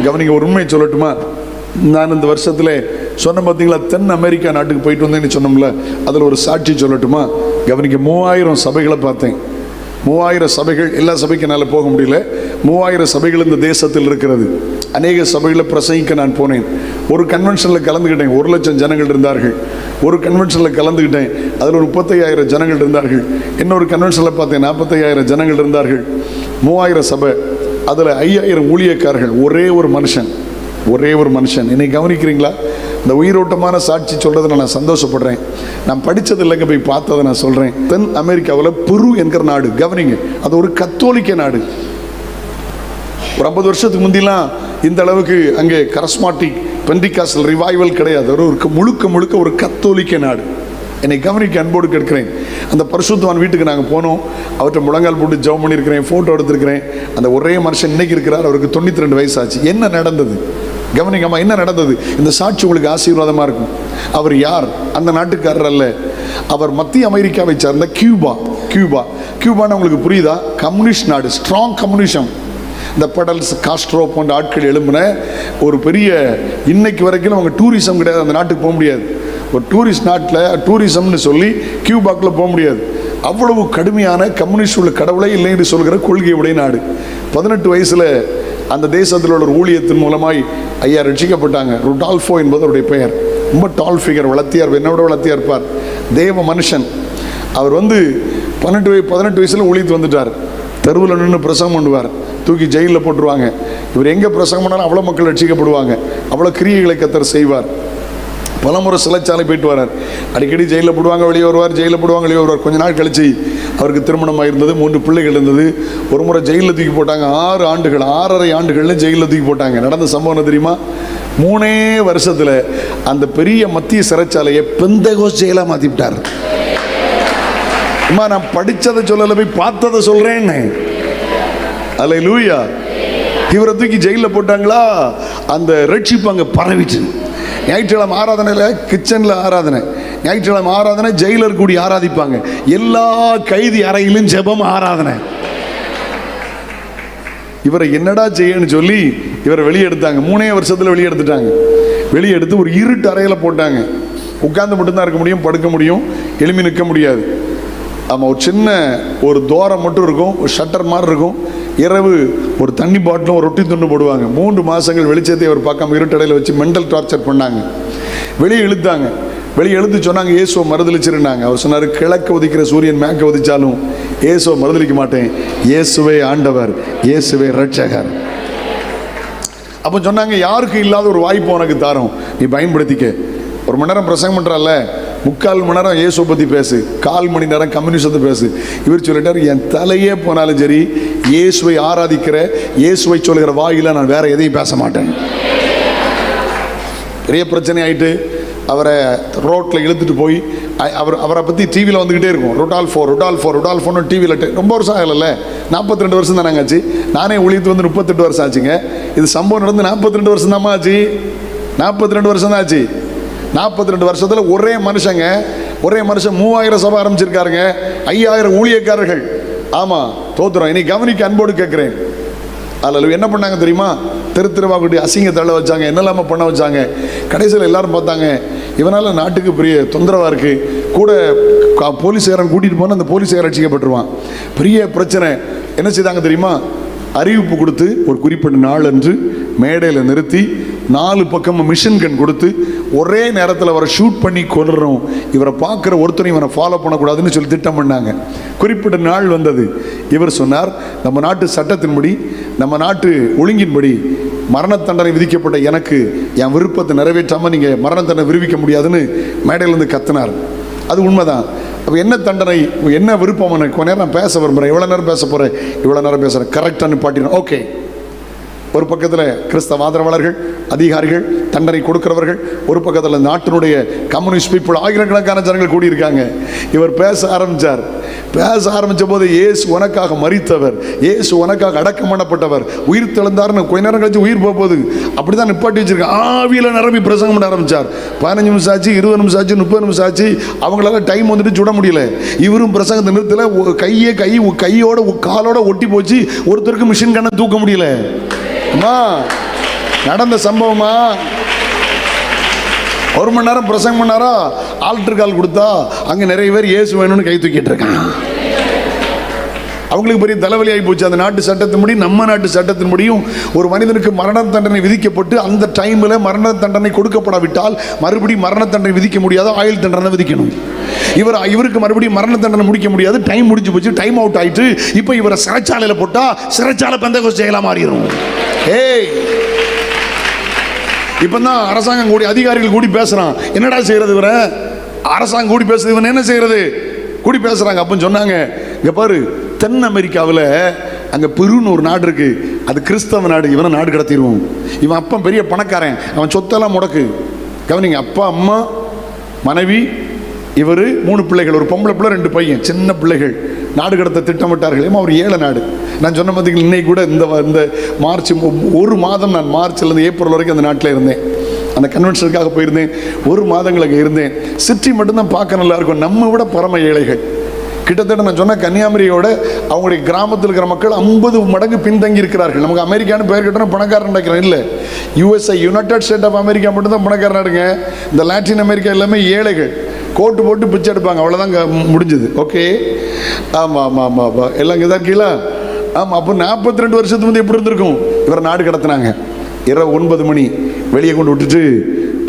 கவனிங்க, ஒரு உண்மையை சொல்லட்டுமா? நான் இந்த வருஷத்துல சொன்ன பார்த்தீங்களா, தென் அமெரிக்கா நாட்டுக்கு போயிட்டு வந்தேன்னு சொன்னோம்ல, அதில் ஒரு சாட்சி சொல்லட்டுமா? கவனிக்க, 3000 சபைகளை பார்த்தேன். 3000 சபைகள். எல்லா சபைக்கு என்னால் போக முடியல. 3000 சபைகள் இந்த தேசத்தில் இருக்கிறது. அநேக சபைகளை பிரசங்கிக்க நான் போனேன். ஒரு கன்வென்ஷனில் கலந்துக்கிட்டேன். 1,00,000 ஜனங்கள் இருந்தார்கள். ஒரு கன்வென்ஷனில் கலந்துக்கிட்டேன். அதில் ஒரு 35,000 ஜனங்கள் இருந்தார்கள். இன்னொரு கன்வென்ஷனில் பார்த்தேன், 45,000 ஜனங்கள் இருந்தார்கள். 3000 சபை, அதில் 5,000 ஊழியக்காரர்கள். ஒரே ஒரு மனுஷன். என்னை கவனிக்கிறீங்களா? இந்த உயிரோட்டமான சாட்சி சொல்றதை நான் சந்தோஷப்படுறேன். நான் படித்தது இல்லைங்க, போய் பார்த்ததை நான் சொல்கிறேன். தென் அமெரிக்காவில் பெரு என்கிற நாடு, கவனிங்க, அது ஒரு கத்தோலிக்க நாடு. ஒரு 50 வருஷத்துக்கு முந்திலாம் இந்த அளவுக்கு அங்கே கரஸ்மாட்டிக் பெண்டிகாஸ்டல் ரிவைவல் கிடையாது. ஒரு முழுக்க ஒரு கத்தோலிக்க நாடு. என்னை கவனிக்க அன்போடு கேட்கிறேன். அந்த பரிசுத்தவான் வீட்டுக்கு நாங்கள் போனோம். அவர்கிட்ட முழங்கால் போட்டு ஜெபம் பண்ணியிருக்கிறேன், ஃபோட்டோ எடுத்திருக்கிறேன். அந்த ஒரே மனுஷன் இன்னைக்கு இருக்கிறார். அவருக்கு 92 வயசு ஆச்சு. என்ன நடந்தது? கவனிங்கம்மா, என்ன நடந்தது? இந்த சாட்சி உங்களுக்கு ஆசீர்வாதமாக இருக்கும். அவர் யார்? அந்த நாட்டுக்காரர் அல்ல. அவர் மத்திய அமெரிக்காவை சார்ந்த கியூபான்னு உங்களுக்கு புரியுதா? கம்யூனிஸ்ட் நாடு, ஸ்ட்ராங் கம்யூனிசம். இந்த பெடல்ஸ், காஸ்ட்ரோ போன்ற ஆட்கள் எழும்பின ஒரு பெரிய, இன்னைக்கு வரைக்கும் அவங்க டூரிசம் கிடையாது. அந்த நாட்டுக்கு போக முடியாது. ஒரு டூரிஸ்ட் நாட்டில் டூரிசம்னு சொல்லி கியூபாக்கில் போக முடியாது. அவ்வளவு கடுமையான கம்யூனிஸ்ட் உள்ள கடவுளை இல்லை என்று சொல்கிற கொள்கையுடைய நாடு. 18 வயசில் அந்த தேசத்தில் உள்ள ஒரு ஊழியத்தின் மூலமாய் ஐயா ரட்சிக்கப்பட்டாங்க. ருடால்ஃபோ என்பது அவருடைய பெயர். ரொம்ப டால் ஃபிகர், வளர்த்தியார், என்னோட வளர்த்தியா இருப்பார், தேவ மனுஷன். அவர் 18 வயசில் ஊழியத்து வந்துட்டார். தெருவில் நின்று பிரசங்கம் பண்ணுவார். தூக்கி ஜெயிலில் போட்டுருவாங்க. இவர் எங்கே பிரசங்கம் பண்ணாலும் அவ்வளோ மக்கள் ரட்சிக்கப்படுவாங்க. அவ்வளோ கிரியைகளை கர்த்தர் செய்வார். பலமுறை சிறைச்சாலை போயிட்டு வரார். அடிக்கடி ஜெயிலில் போடுவாங்க, வெளியே வருவார், ஜெயிலில் போடுவாங்க, வெளியே வருவார். கொஞ்ச நாள் கழிச்சு அவருக்கு திருமணமாக இருந்தது, 3 பிள்ளைகள் இருந்தது. ஒரு முறை ஜெயிலில் தூக்கி போட்டாங்க. 6.5 ஆண்டுகள்னு ஜெயிலில் தூக்கி போட்டாங்க. நடந்த சம்பவம் தெரியுமா? 3 வருஷத்தில் அந்த பெரிய மத்திய சிறைச்சாலையை பெந்தகோஸ்து ஜெயிலாக மாற்றி விட்டார். அம்மா, நான் படித்ததை சொல்லலை, போய் பார்த்ததை சொல்கிறேன்னு. அல்லேலூயா. இவரை தூக்கி ஜெயிலில் போட்டாங்களா, அந்த ரட்சிப்பு அங்கே பரவிச்சு. ஞாயிற்றுக்கிழமை ஆராதனையில் கிச்சனில் ஆராதனை, ஞாயிற்றுக்கிழமை ஆராதனை ஜெயிலர் கூடி ஆராதிப்பாங்க. எல்லா கைதி அறையிலும் ஜெபம் ஆராதனை. இவரை என்னடா செய்யன்னு சொல்லி இவரை வெளியே எடுத்தாங்க. 3 வருஷத்தில் வெளியே எடுத்துட்டாங்க. வெளியே எடுத்து ஒரு இருட்டு அறையில் போட்டாங்க. உட்கார்ந்து மட்டும்தான் இருக்க முடியும், படுக்க முடியும், எழுப்பி நிற்க முடியாது. ஆமாம், ஒரு சின்ன ஒரு தோரம் மட்டும் இருக்கும், ஒரு ஷட்டர் மாதிரி இருக்கும். இரவு ஒரு தண்ணி பாட்டிலும் ஒரு ரொட்டி துண்டு போடுவாங்க. 3 மாதங்கள் வெளிச்சத்தை அவர் பார்க்காம இருட்டடையில் வச்சு மென்டல் டார்ச்சர் பண்ணாங்க. வெளியே இழுத்தாங்க. வெளியே எழுத்து சொன்னாங்க, இயேசுவை மறுதளிச்சிருந்தாங்க. அவர் சொன்னார், கிழக்கு உதிக்கிற சூரியன் மேற்க உதிச்சாலும் இயேசுவை மறுதளிக்க மாட்டேன். இயேசுவே ஆண்டவர், இயேசுவே ரட்சகர். அப்போ சொன்னாங்க, யாருக்கு இல்லாத ஒரு வாய்ப்பு உனக்கு தாரோம், நீ பயன்படுத்திக்க. 1 மணி நேரம் பிரசங்கம் பண்ணுறால, 3/4 மணி நேரம் இயேசுவை பற்றி பேசு, 1/4 மணி நேரம் கம்யூனிசத்தை பேசு. இவர் சொல்லிட்டார், என் தலையே போனாலும் சரி, இயேசுவை ஆராதிக்கிற, இயேசுவை சொல்கிற வாயில நான் வேற எதையும் பேச மாட்டேன். பெரிய பிரச்சனை ஆயிட்டு அவரை ரோட்டில் இழுத்துட்டு போய் அவரை பற்றி டிவியில் வந்துக்கிட்டே இருக்கும். ருடால்ஃபோன்னு டிவியில் ரொம்ப வருஷம் ஆகலை, 42 வருஷம் தானே ஆச்சு. நானே ஊழியத்து வந்து 38 வருஷம் ஆச்சுங்க. இது சம்பவம் நடந்து 42 வருஷம் தான்மா ஆச்சு. 42 வருஷம் தான் ஆச்சு. 42 வருஷத்தில் ஒரே மனுஷன் 3000 சபை ஆரம்பிச்சிருக்காருங்க. 5000 ஊழியக்காரர்கள். ஆமாம், தோத்துறோம். இனி கவனிக்க அன்போடு கேட்குறேன். அதில் என்ன பண்ணாங்க தெரியுமா? தெருவா கூட்டி அசிங்க தள்ள வச்சாங்க, என்னெல்லாமல் பண்ண வச்சாங்க. கடைசியில் எல்லாரும் பார்த்தாங்க, இவனால் நாட்டுக்கு பெரிய தொந்தரவாக இருக்குது. கூட போலீஸ்காரன் கூட்டிகிட்டு போனால் அந்த போலீஸ்காரன் ரட்சிக்கப்பட்டுருவான். பெரிய பிரச்சனை. என்ன செய்தாங்க தெரியுமா? அறிவிப்பு கொடுத்து ஒரு குறிப்பிட்ட நாள் அன்று மேடையில் நிறுத்தி 4 பக்கமும் மிஷின் கன் கொடுத்து ஒரே நேரத்தில் அவரை ஷூட் பண்ணி கொல்றோம். இவரை பார்க்குற ஒருத்தரையும் இவரை ஃபாலோ பண்ணக்கூடாதுன்னு சொல்லி திட்டம் பண்ணாங்க. குறிப்பிட்ட நாள் வந்தது. இவர் சொன்னார், நம்ம நாட்டு சட்டத்தின்படி, நம்ம நாட்டு ஒழுங்கின்படி மரண தண்டனை விதிக்கப்பட்ட எனக்கு என் விருப்பத்தை நிறைவேற்றாமல் நீங்கள் மரண தண்டனை விடுவிக்க முடியாதுன்னு மேடையிலேருந்து கத்தினார். அது உண்மைதான். அப்போ என்ன தண்டனை, என்ன விருப்பம்? எனக்கு கொஞ்ச நேரம் நான் பேச விரும்புகிறேன். எவ்வளோ நேரம் பேச போகிறேன்? இவ்வளோ நேரம் பேசுகிறேன். கரெக்டானு பாட்டினேன். ஓகே. ஒரு பக்கத்தில் கிறிஸ்தவ ஆதரவாளர்கள், அதிகாரிகள், தண்டனை கொடுக்கிறவர்கள், ஒரு பக்கத்தில் நாட்டினுடைய கம்யூனிஸ்ட் பீப்புள், ஆயிரக்கணக்கான ஜனங்கள் கூடியிருக்காங்க. இவர் பேச ஆரம்பித்தார். ஆரம்பித்த போது, இயேசு உனக்காக மரித்தவர், இயேசு உனக்காக அடக்கம் பண்ணப்பட்டவர், உயிர் தெழுந்தார்னு கொஞ்ச நேரம் கழிச்சு உயிர் போகுது. அப்படி தான் நிப்பாட்டி வச்சிருக்காங்க. ஆவியில் நிரம்பி பிரசங்கம் பண்ண ஆரம்பித்தார். 15 நிமிஷம் ஆச்சு, 20 நிமிஷம் ஆச்சு, 30 நிமிஷம் ஆச்சு. அவங்களால டைம் வந்துட்டு சுட முடியல. இவரும் பிரசங்கத்தை நிறுத்தல. கையோட காலோட ஒட்டி போச்சு. ஒருத்தருக்கு மிஷின் கண்ணை தூக்க முடியல. நடந்த சம்பவமா? 1 மணி நேரம் பிரசங்கம் பண்ணாரா, ஆல்டர் கால் கொடுத்தா அங்கே நிறைய பேர் இயேசு வேணும்னு கை தூக்கிட்டு இருக்கான். அவங்களுக்கு பெரிய தலைவலி ஆகி போச்சு. அந்த நாட்டு சட்டத்தின்படி, நம்ம நாட்டு சட்டத்தின்படியும் ஒரு மனிதனுக்கு மரண தண்டனை விதிக்கப்பட்டு அந்த டைமில் மரண தண்டனை கொடுக்கப்படாவிட்டால் மறுபடியும் மரண தண்டனை விதிக்க முடியாது, ஆயுள் தண்டனை விதிக்கணும். இவருக்கு மறுபடியும் மரண தண்டனை முடிக்க முடியாது, டைம் முடிஞ்சு போச்சு, டைம் அவுட் ஆயிட்டு. இப்போ இவரை சிறைச்சாலையில் போட்டா சிறைச்சாலை பெந்தகோஸ்தேயா மாறிடும். ஏய், இப்பதான் அரசாங்கம் கூடி அதிகாரிகள் கூடி பேசுறான். என்னடா செய்யறது இவரை? அரசாங்கம் கூடி பேசுறது, இவன் என்ன செய்யறது? கூடி பேசுறாங்க. அப்ப சொன்னாங்க, இங்க பாரு, தென் அமெரிக்காவில் அங்கே பெருன்னு ஒரு நாடு இருக்கு, அது கிறிஸ்தவ நாடு. இவனை நாடு கடத்திடுவோம். இவன் அப்பா பெரிய பணக்காரன், அவன் சொத்தெல்லாம் முடக்கு. கவனிங்க, அப்பா அம்மா மனைவி இவர் 3 பிள்ளைகள், ஒரு பொம்பளை பிள்ளை 2 பையன், சின்ன பிள்ளைகள். நாடு கடத்த திட்டமிட்டார்கள். ஏமா ஒரு ஏழை நாடு. நான் சொன்ன பார்த்தீங்கன்னா இன்னைக்கு கூட இந்த மார்ச் 1 மாதம் நான் மார்ச்லேருந்து ஏப்ரல் வரைக்கும் அந்த நாட்டில் இருந்தேன். அந்த கன்வென்ஷனுக்காக போயிருந்தேன். 1 மாதங்கள் அங்கே இருந்தேன். சிட்டி மட்டும்தான் பார்க்க நல்லா இருக்கும். நம்ம விட பரம ஏழைகள். கிட்டத்தட்ட நான் சொன்ன கன்னியாகுமரியோட அவங்களுடைய கிராமத்தில் இருக்கிற மக்கள் 50 மடங்கு பின்தங்கி இருக்கிறார்கள். நமக்கு அமெரிக்கான்னு பேர் கேட்டோன்னா பணக்காரன் நினைக்கிறேன். இல்லை, USA, united state of America மட்டும்தான் பணக்காரன் நாடுங்க. இந்த லாட்டின் அமெரிக்கா எல்லாமே ஏழைகள். கோட்டு போட்டு பிச்சை எடுப்பாங்க, அவ்வளோதான் முடிஞ்சது. ஓகே, ஆமாம் ஆமாம் ஆமாம் ஆமாம், எல்லாம் இங்கே தான் இருக்கீங்களா? ஆமாம். அப்போ 42 வருஷத்துக்கு வந்து எப்படி இருந்திருக்கும்? இவரை நாடு கடத்தினாங்க. இரவு 9 மணி வெளியே கொண்டு விட்டுட்டு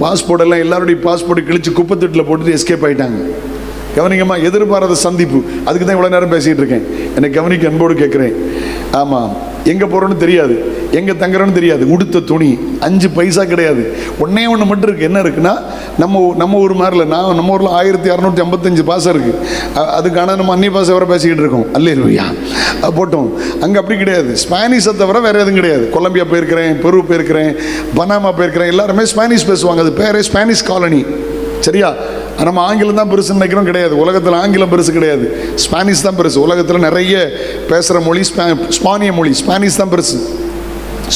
பாஸ்போர்ட் எல்லாம் எல்லாருடைய பாஸ்போர்ட் கிழிச்சு குப்பத்தட்டில் போட்டுட்டு எஸ்கேப் ஆகிட்டாங்க. கவனிங்கம்மா, எதிர்பாராத சந்திப்பு. அதுக்கு தான் இவ்வளோ நேரம் பேசிகிட்டு இருக்கேன். என்னை கவனிக்க அன்போடு கேட்குறேன். ஆமாம், எங்கே போகிறோன்னு தெரியாது, எங்கே தங்குறோன்னு தெரியாது. உடுத்த துணி 5 பைசா கிடையாது. ஒன்றே ஒன்று மட்டும் இருக்குது. என்ன இருக்குன்னா, நம்ம ஊர் மாதிரில நம்ம ஊரில் 1655 பாசம் இருக்குது. அதுக்கான நம்ம அந்நிய பாசை வர பேசிக்கிட்டு இருக்கோம். அல்லேலூயா, போட்டோம். அங்கே அப்படி கிடையாது. ஸ்பானிஷை தவிர வேறு எதுவும் கிடையாது. கொலம்பியா போயிருக்கிறேன், பெரு போயிருக்கிறேன், பனாமா போயிருக்கிறேன். எல்லாருமே ஸ்பானிஷ் பேசுவாங்க. அது பேரே ஸ்பானிஷ் காலனி. சரியா? நம்ம ஆங்கிலம் தான் பெருசுன்னு நினைக்கிறோம். கிடையாது. உலகத்தில் ஆங்கிலம் பெருசு கிடையாது, ஸ்பானிஷ் தான் பெருசு. உலகத்தில் நிறைய பேசுகிற மொழி ஸ்பானிய மொழி, ஸ்பானிஷ் தான் பெருசு.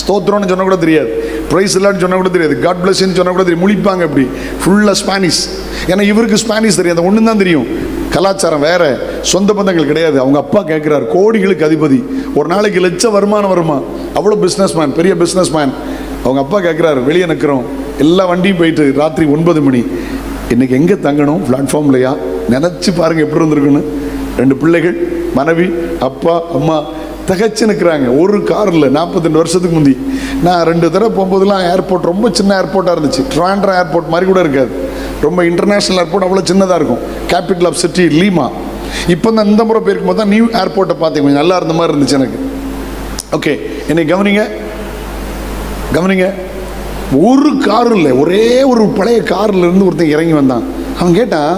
ஸ்தோத்திரம்னு சொன்னால் கூட தெரியாது, ப்ரைஸ் இல்லான்னு சொன்னால் கூட தெரியாது, காட் பிளஸ்ன்னு சொன்னால் கூட தெரியும். முழிப்பாங்க இப்படி ஃபுல்லாக ஸ்பானிஷ். ஏன்னா இவருக்கு ஸ்பானிஷ் தெரியும், அந்த ஒன்று தான் தெரியும். கலாச்சாரம் வேற, சொந்த பந்தங்கள் கிடையாது. அவங்க அப்பா கேட்குறாரு, கோடிகளுக்கு அதிபதி, ஒரு நாளைக்கு லட்சம் வருமானம் வருமா, அவ்வளோ பிஸ்னஸ் மேன், பெரிய பிஸ்னஸ் மேன். அவங்க அப்பா கேட்குறாரு, வெளியே நிற்கிறோம், எல்லா வண்டியும் போயிட்டு ராத்திரி 9 மணி. இன்றைக்கி எங்கே தங்கணும்? பிளாட்ஃபார்ம்லையா? நினச்சி பாருங்கள் எப்படி இருந்திருக்குன்னு. 2 பிள்ளைகள், மனைவி, அப்பா அம்மா தகச்சு நிற்கிறாங்க. ஒரு காரில் 42 வருஷத்துக்கு முந்தி நான் 2 தடவை போகும்போதெல்லாம் ஏர்போர்ட் ரொம்ப சின்ன ஏர்போர்ட்டாக இருந்துச்சு. ட்ராண்ட்ரா ஏர்போர்ட் மாதிரி கூட இருக்காது, ரொம்ப இன்டர்நேஷ்னல் ஏர்போர்ட், அவ்வளோ சின்னதாக இருக்கும். Capital of city Lima. இப்போ தான் இந்த முறை போயிருக்கும் போது தான் நியூ ஏர்போர்ட்டை பார்த்தேன், கொஞ்சம் நல்லா இருந்த மாதிரி இருந்துச்சு எனக்கு. ஓகே, என்னை கவனிங்க. ஒரு கார் இல்லை, ஒரே ஒரு பழைய காரில் இருந்து ஒருத்தன் இறங்கி வந்தான். அவன் கேட்டான்,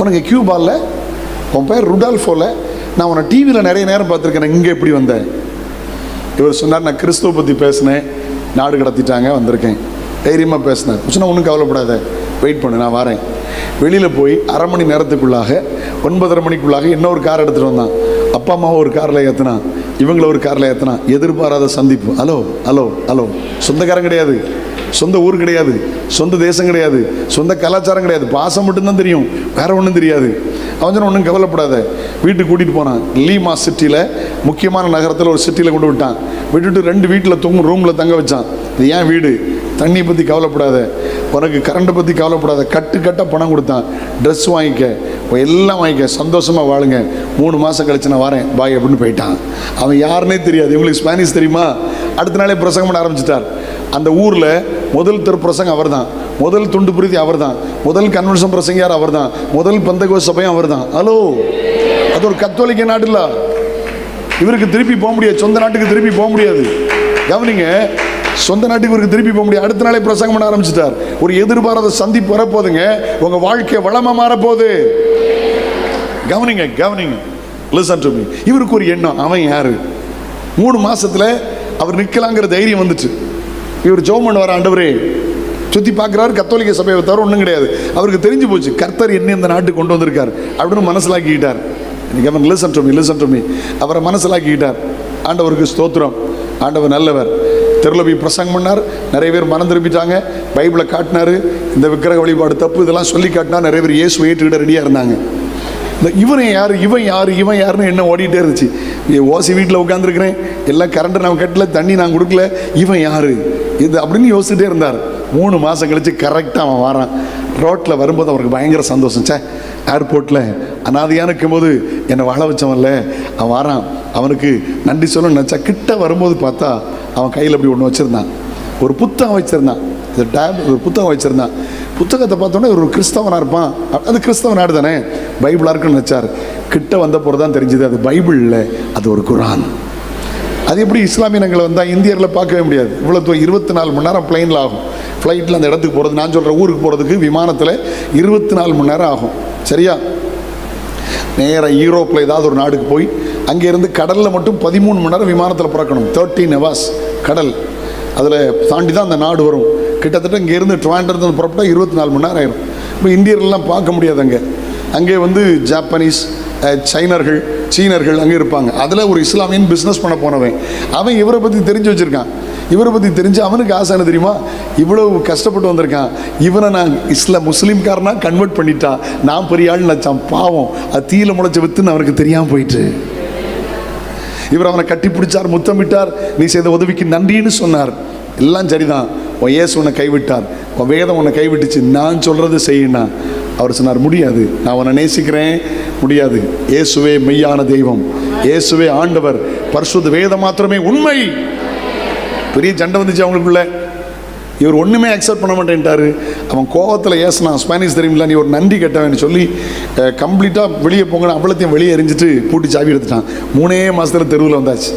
உனக்கு கியூபாவில் உன் பேர் ருடால்ஃபோல, நான் உன்னை டிவியில் நிறைய நேரம் பார்த்துருக்கேன், இங்கே எப்படி வந்தேன்? இவர் சொன்னார், நான் கிறிஸ்துவ பற்றி பேசினேன், நாடு கடத்திட்டாங்க, வந்திருக்கேன். தைரியமாக பேசினேன். சொன்னால் ஒன்றும் கவலைப்படாத, வெயிட் பண்ணு, நான் வரேன். வெளியில் போய் 1/2 மணி நேரத்துக்குள்ளாக 9:30 மணிக்குள்ளாக இன்னொரு கார் எடுத்துகிட்டு வந்தான். அப்பா அம்மாவை ஒரு காரில் ஏற்றினான், இவங்கள ஒரு காரில் ஏற்றினான். எதிர்பாராத சந்திப்பு. ஹலோ, சொந்தக்காரன் கிடையாது, சொந்த ஊர் கிடையாது, சொந்த தேசம் கிடையாது, சொந்த கலாச்சாரம் கிடையாது, பாசம் மட்டும்தான் தெரியும், வேற ஒன்றும் தெரியாது. அவன் சொன்ன, ஒன்றும் கவலைப்படாத, வீட்டுக்கு கூட்டிகிட்டு போனான். லீமா சிட்டியில், முக்கியமான நகரத்தில் ஒரு சிட்டியில் கொண்டு விட்டான். விட்டுட்டு 2 வீட்டில் ரூமில் தங்க வச்சான். இது ஏன் வீடு, தண்ணி பற்றி கவலைப்படாத, உனக்கு கரண்ட்டை பற்றி கவலைப்படாத, கட்டாக பணம் கொடுத்தான். ட்ரெஸ் வாங்கிக்க, எல்லாம் வாங்கிக்க, சந்தோஷமாக வாழுங்க, 3 மாதம் கழிச்சு நான் வரேன் பாய் அப்படின்னு போயிட்டான். அவன் யாருன்னே தெரியாது. இவங்களுக்கு ஸ்பானிஷ் தெரியுமா? அடுத்த நாளே பிரசங்கம் பண்ண ஆரம்பிச்சிட்டார். அந்த ஊரில் முதல் தெரு பிரசங்கம் அவர் தான், முதல் துண்டு பிரீதி அவர் தான், முதல் கன்வென்ஷன் பிரசங்கியார் அவர் தான், முதல் பெந்தகோஸ்தே சபையும் அவர் தான். ஹலோ, அது ஒரு கத்தோலிக்க நாடு இல்லை. இவருக்கு திருப்பி போக முடியாது, சொந்த நாட்டுக்கு திருப்பி போக முடியாது. கவனிங்க, சொந்த நாட்டுக்கு இவருக்கு திருப்பி போக முடியாது. அடுத்த நாளே பிரசங்கம் பண்ண ஆரம்பிச்சிட்டார். ஒரு எதிர்பாராத சந்திப்பு வரப்போகுதுங்க, உங்க வாழ்க்கை வளமா மாறப்போகுது. கவனிங்க, லிசன் டு மீ. இவருக்கு ஒரு எண்ணம், அவன் யாரு? 3 மாசத்துல அவர் நிற்கலாங்கிற தைரியம் வந்துச்சு. இவர் ஜெபம் பண்ண வர, ஆண்டவரே, சுற்றி பார்க்குறாரு, கத்தோலிக்க சபையை தவிர ஒன்றும் கிடையாது. அவருக்கு தெரிஞ்சு போச்சு, கர்த்தர் என்ன இந்த நாட்டுக்கு கொண்டு வந்திருக்கார் அப்படின்னு மனசிலாக்கிக்கிட்டார். அவன் லிசன் டு மீ, அவரை மனசிலாக்கிக்கிட்டார். ஆண்டவருக்கு ஸ்தோத்திரம், ஆண்டவர் நல்லவர். தெருவில் போய் பிரசங்கம் பண்ணார், நிறைய பேர் மனம் திரும்பிட்டாங்க. பைபிளை காட்டினார், இந்த விக்கிரக வழிபாடு தப்பு இதெல்லாம் சொல்லி காட்டினா நிறைய பேர் இயேசு ஏற்றுக்கிட்ட ரெடியாக இருந்தாங்க. இவன் யாருன்னு என்ன ஓடிட்டே இருந்துச்சு. ஓசி வீட்டில் உட்காந்துருக்கிறேன், எல்லாம் கரண்ட்டு நான் கட்டல, தண்ணி நான் கொடுக்கல, இவன் யாரு? இது அப்படின்னு யோசிச்சுட்டே இருந்தார். 3 மாதம் கழிச்சு கரெக்டாக அவன் வரான். ரோட்டில் வரும்போது அவருக்கு பயங்கர சந்தோஷம். ஏர்போர்ட்டில் அனாதையாக இருக்கும்போது என்னை வாழ வச்சவன்ல அவன் வரான், அவனுக்கு நன்றி சொல்ல நினச்சா. கிட்ட வரும்போது பார்த்தா அவன் கையில் அப்படி ஒன்று வச்சுருந்தான், ஒரு புத்தகம் வச்சுருந்தான். ஒரு புத்தகம் வச்சுருந்தான். புத்தகத்தை பார்த்தோன்னே ஒரு கிறிஸ்தவனாக இருப்பான், அது கிறிஸ்தவ நாடு தானே, பைபிளாக இருக்குன்னு நினச்சார். கிட்ட வந்த போது தான் தெரிஞ்சுது அது பைபிள் இல்லை, அது ஒரு குரான். அது எப்படி இஸ்லாமியங்களை வந்தால் இந்தியர்களை பார்க்கவே முடியாது. இவ்வளோ 24 மணி நேரம் பிளைனில் ஆகும். ஃப்ளைட்டில் அந்த இடத்துக்கு போகிறது, நான் சொல்கிற ஊருக்கு போகிறதுக்கு விமானத்தில் 24 மணி நேரம் ஆகும். சரியா? நேராக யூரோப்பில் ஏதாவது ஒரு நாடுக்கு போய் அங்கேருந்து கடலில் மட்டும் 13 மணி நேரம் விமானத்தில் பிறக்கணும். 13 hours கடல், அதில் தாண்டி தான் அந்த நாடு வரும். கிட்டத்தட்ட இங்கேருந்து ட்ரிவாண்ட்ரத்தில் புறப்பட்டா 24 மணி நேரம் ஆயிரும். இப்போ இந்தியர்கள்லாம் பார்க்க முடியாது. அங்கே வந்து ஜாப்பனீஸ், சீனர்கள் அங்கே இருப்பாங்க. அதில் ஒரு இஸ்லாமியன் பிஸ்னஸ் பண்ண போனவன், அவன் இவரை பற்றி தெரிஞ்சு வச்சுருக்கான். இவரை பற்றி தெரிஞ்சு அவனுக்கு ஆசை என்ன தெரியுமா, இவ்வளவு கஷ்டப்பட்டு வந்திருக்கான், இவனை நான் முஸ்லீம்காரனா கன்வெர்ட் பண்ணிட்டா நான் பெரிய ஆள் நினச்சான். பாவம், அது தீயில முளைச்ச வித்துன்னு அவனுக்கு தெரியாமல் போயிட்டு இவர் அவனை கட்டி பிடிச்சார், முத்தமிட்டார், நீ செய்த உதவிக்கு நன்றின்னு சொன்னார். எல்லாம் சரிதான், உன் இயேசு உன்னை கைவிட்டார், உன் வேதம் உன்னை கைவிட்டுச்சு, நான் சொல்றது செய்யினா. அவர் சொன்னார், முடியாது, நான் உன்னை நேசிக்கிறேன், முடியாது. இயேசுவே மெய்யான தெய்வம், இயேசுவே ஆண்டவர், பரிசுத்த வேதம் மாத்திரமே உண்மை. பெரிய சண்டை வந்துச்சு அவங்களுக்குள்ள. இவர் ஒன்றுமே அக்செப்ட் பண்ண மாட்டேன்ட்டாரு. அவன் கோவத்தில் ஏசினான், ஸ்பானிஷ் தெரியுமில்ல, நீ ஒரு நன்றி கெட்டவன்னு சொல்லி கம்ப்ளீட்டாக வெளியே போங்கன்னு அவ்வளோத்தையும் வெளியே எரிஞ்சிட்டு பூட்டி சாவி எடுத்துட்டான். 3 மாதத்தில் தெருவில் வந்தாச்சு.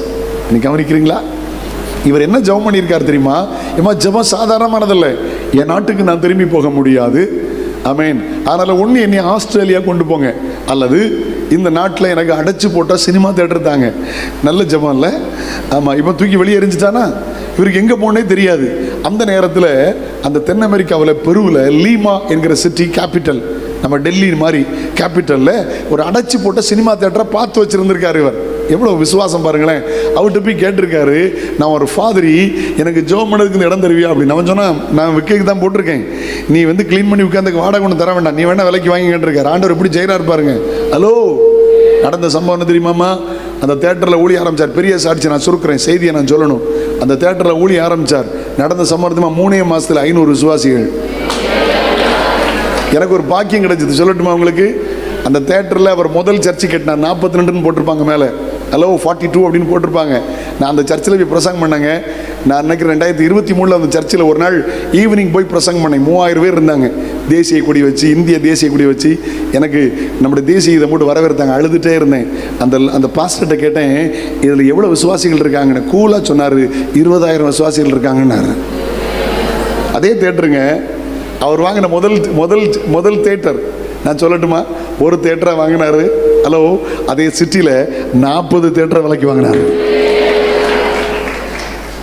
இன்னைக்கு கவனிக்கிறீங்களா? இவர் என்ன ஜெபம் பண்ணியிருக்காரு தெரியுமா? ஏமா ஜெபம் சாதாரணமானதில்லை. என் நாட்டுக்கு நான் திரும்பி போக முடியாது, ஆமேன், அதனால் ஒன்று என்னை ஆஸ்திரேலியா கொண்டு போங்க, அல்லது இந்த நாட்டில் எனக்கு அடைச்சி போட்டால் சினிமா தேட்டர் தாங்க. நல்ல ஜெபம் இல்லை? ஆமாம். இப்போ தூக்கி வெளியே எரிஞ்சிட்டானா இவருக்கு எங்கே போனே தெரியாது. அந்த நேரத்தில் அந்த தென் அமெரிக்காவில் பெருவில் லீமா என்கிற சிட்டி கேபிட்டல், நம்ம டெல்லி மாதிரி கேபிட்டலில் ஒரு அடைச்சி போட்ட சினிமா தேட்டரை பார்த்து வச்சுருந்துருக்காரு. இவர் எவ்வளோ விசுவாசம் பாருங்களேன். அவர்கிட்ட போய் கேட்டிருக்காரு, நான் ஒரு ஃபாதரி, எனக்கு ஜெபம் பண்ணதுக்கு இடம் தருவியா அப்படின்னு. அவன் சொன்னால், நான் விற்கைக்கு தான் போட்டிருக்கேன், நீ வந்து க்ளீன் பண்ணி உட்காந்துக்கு வாடகை ஒன்று தர வேண்டாம், நீ வேணா விலைக்கு வாங்கி கேட்டிருக்காரு. ஆண்டவர் எப்படி ஜெயிரா இருப்பாருங்க. ஹலோ, நடந்த சம்பவம் என்ன தெரியுமாம்மா? அந்த தேட்டரில் ஊழிய ஆரம்பித்தார். பெரிய சாட்சி நான் சுருக்கிறேன், செய்தியை நான் சொல்லணும். அந்த தேட்டரில் ஊழிய ஆரம்பித்தார். நடந்த சம்பவத்துமா 3 மாதத்தில் 500 விசுவாசிகள். எனக்கு ஒரு பாக்கியம் கிடைச்சது, சொல்லட்டுமா உங்களுக்கு? அந்த தேட்டரில் அவர் முதல் சர்ச்சு கட்டினார். 42ன்னு போட்டிருப்பாங்க மேலே, ஹலோ 42 அப்படின்னு போட்டிருப்பாங்க. நான் அந்த சர்ச்சில் போய் பிரசங்கம் பண்ணேங்க. நான் நினைக்கிறேன் 2023 அந்த சர்ச்சில் ஒரு நாள் ஈவினிங் போய் பிரசங்கம் பண்ணேன். 3000 பேர் இருந்தாங்க. தேசிய கொடி வச்சு, இந்திய தேசிய கொடி வச்சு எனக்கு நம்முடைய தேசிய இதை மட்டும் வரவேற்றாங்க. அழுதுகிட்டே இருந்தேன். அந்த பாஸ்டர்கிட்ட கேட்டேன், இதில் எவ்வளோ விசுவாசிகள் இருக்காங்கன்னு. கூலாக சொன்னார், 20,000 விசுவாசிகள் இருக்காங்கன்னாரு. அதே தேட்டருங்க, அவர் வாங்கின முதல் தேட்டர் நான் சொல்லட்டுமா? ஒரு தேட்டரை வாங்கினாரு. ஹலோ, அதே சிட்டியில் 40 தேட்டரை விலைக்கு வாங்கினார்.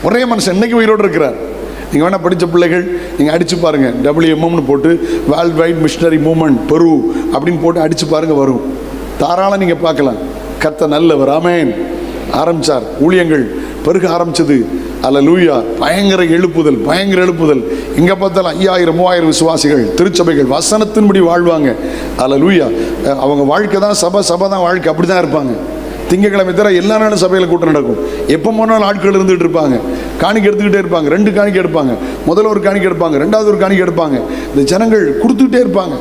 ஒரே மனுஷன் இன்னைக்கு உயிரோடு இருக்கிறார். நீங்கள் வேணால் படித்த பிள்ளைகள் நீங்கள் அடித்து பாருங்கள், WMMனு போட்டு வேர்ல்ட் வைட் மிஷனரி மூவ்மெண்ட் பெரு அப்படின்னு போட்டு அடித்து பாருங்கள், வரும். தாராளம் நீங்கள் பார்க்கலாம். கர்த்தர் நல்லவர், ஆமென். ஆரம்பித்தார், ஊழியங்கள் பெருக ஆரம்பிச்சது. அல்லேலூயா. பயங்கர எழுப்புதல். எங்கே பார்த்தாலும் 5000 3000 விசுவாசிகள், திருச்சபைகள் வசனத்தின்படி வாழ்வாங்க. அல்லேலூயா. அவங்க வாழ்க்கை தான் சபை தான் வாழ்க்கை, அப்படி தான் இருப்பாங்க. திங்கக்கிழமை தவிர எல்லா நாளும் சபையில் கூட்டம் நடக்கும். எப்போ போனாலும் ஆட்கள் இருந்துகிட்டு இருப்பாங்க. காணிக்கை எடுத்துக்கிட்டே இருப்பாங்க. 2 காணிக்கை எடுப்பாங்க. முதல்ல ஒரு காணிக்கை எடுப்பாங்க, 2வது ஒரு காணிக்கை எடுப்பாங்க. இந்த ஜனங்கள் கொடுத்துக்கிட்டே இருப்பாங்க.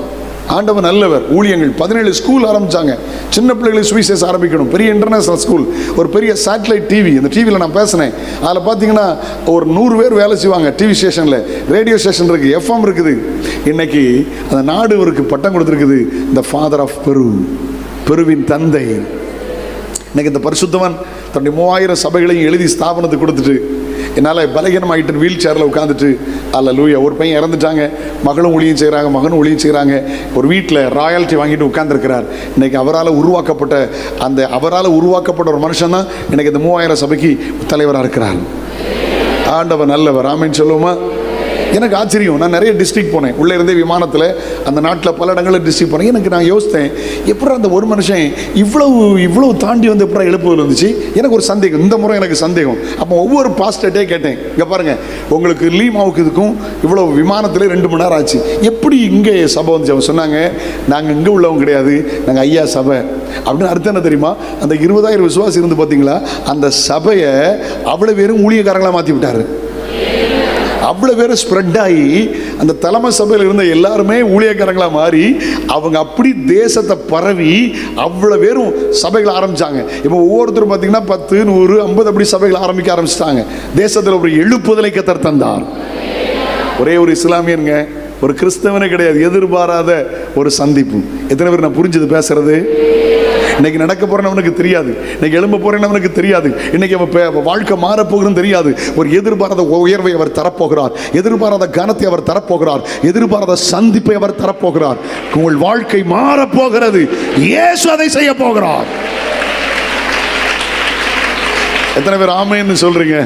ஆண்டவர் நல்லவர். ஊழியங்கள் 17 ஸ்கூல் ஆரம்பித்தாங்க. சின்ன பிள்ளைகளுக்கு சுவிசேஷம் ஆரம்பிக்கணும். பெரிய இன்டர்நேஷனல் ஸ்கூல், ஒரு பெரிய சேட்டலைட் டிவி. அந்த டிவியில் நான் பேசினேன். அதில் பார்த்தீங்கன்னா ஒரு 100 பேர் வேலை செய்வாங்க. டிவி ஸ்டேஷனில், ரேடியோ ஸ்டேஷன் இருக்குது, FM இருக்குது. இன்னைக்கு அந்த நாடு அவருக்கு பட்டம் கொடுத்துருக்குது, த ஃபாதர் ஆஃப் பெரு, பெருவின் தந்தை. இன்னைக்கு இந்த பரிசுத்தவன் தன்னுடைய 3000 சபைகளையும் எழுதி ஸ்தாபனத்துக்கு கொடுத்துட்டு, என்னால் பலகீனமாகிட்டு வீல் சேரில் உட்காந்துட்டு, அல்லேலூயா. ஒரு பையன் இறந்துட்டாங்க, மகளும் ஊழியம் செய்கிறாங்க, மகனும் ஊழியம் செய்கிறாங்க. ஒரு வீட்டில் ராயல்ட்டி வாங்கிட்டு உட்காந்துருக்கிறார். இன்றைக்கி அவரால் உருவாக்கப்பட்ட ஒரு மனுஷன் தான் இன்றைக்கி இந்த 3000 சபைக்கு தலைவராக இருக்கிறார். ஆண்டவர் நல்லவர், ஆமென் சொல்லுவோமா? எனக்கு ஆச்சரியம். நான் நிறைய டிஸ்ட்ரிக்ட் போனேன். உள்ளே இருந்தே விமானத்தில் அந்த நாட்டில் பல இடங்களில் டிஸ்ட்ரிக்ட் போனேன். எனக்கு நான் யோசித்தேன், எப்படி அந்த ஒரு மனுஷன் இவ்வளவு தாண்டி வந்து எப்படி எழுப்புதல் வந்துச்சு? எனக்கு ஒரு சந்தேகம், இந்த முறை எனக்கு சந்தேகம். அப்போ ஒவ்வொரு பாஸ்டர்ட்டே கேட்டேன், இங்கே பாருங்கள், உங்களுக்கு லீமாவுக்கு இதுக்கும் இவ்வளோ விமானத்தில் 2 மணி நேரம் ஆச்சு, எப்படி இங்கே சபை வந்துச்சு? அவங்க சொன்னாங்க, நாங்கள் இங்கே உள்ளவங்க கிடையாது, நாங்கள் ஐயா சபை அப்படின்னு. அர்த்தம் என்ன தெரியுமா? அந்த 20,000 விசுவாசி இருந்து பார்த்தீங்களா, அந்த சபையை அவ்வளோ பேரும் ஊழியக்காரங்களாக மாற்றி விட்டார். அவ்வளவு பேரும் ஸ்ப்ரெட் ஆகி அந்த தலைமை சபையில் இருந்த எல்லாருமே ஊழியக்காரங்களா மாறி அவங்க அப்படி தேசத்தை பரவி அவ்வளவு பேரும் சபைகளை ஆரம்பிச்சாங்க. இப்போ ஒவ்வொருத்தரும் பார்த்தீங்கன்னா 10, 100, 50 அப்படி சபைகளை ஆரம்பிக்க ஆரம்பிச்சிட்டாங்க. தேசத்தில் ஒரு எழுப்புதலை கர்த்தர் தந்தார். ஒரே ஒரு இஸ்லாமியனுங்க, ஒரு கிறிஸ்தவனே கிடையாது, எதிர்பாராத ஒரு சந்திப்பு. எத்தனை பேர் நான் புரிஞ்சது பேசுறது? இன்னைக்கு நடக்க போறவனுக்கு தெரியாது, இன்னைக்கு எழும்ப போறவனுக்கு தெரியாது, இன்னைக்கு வாழ்க்கை மாறப்போகிறன்னு தெரியாது. ஒரு எதிர்பாராத உயர்வை அவர் தரப்போகிறார், எதிர்பாராத கனத்தை அவர் தரப்போகிறார், எதிர்பாராத சந்திப்பை அவர் தரப்போகிறார். உங்கள் வாழ்க்கை மாறப்போகிறது. இயேசு அதை செய்ய போகிறார். எத்தனை பேர் ஆமென்னு சொல்றீங்க?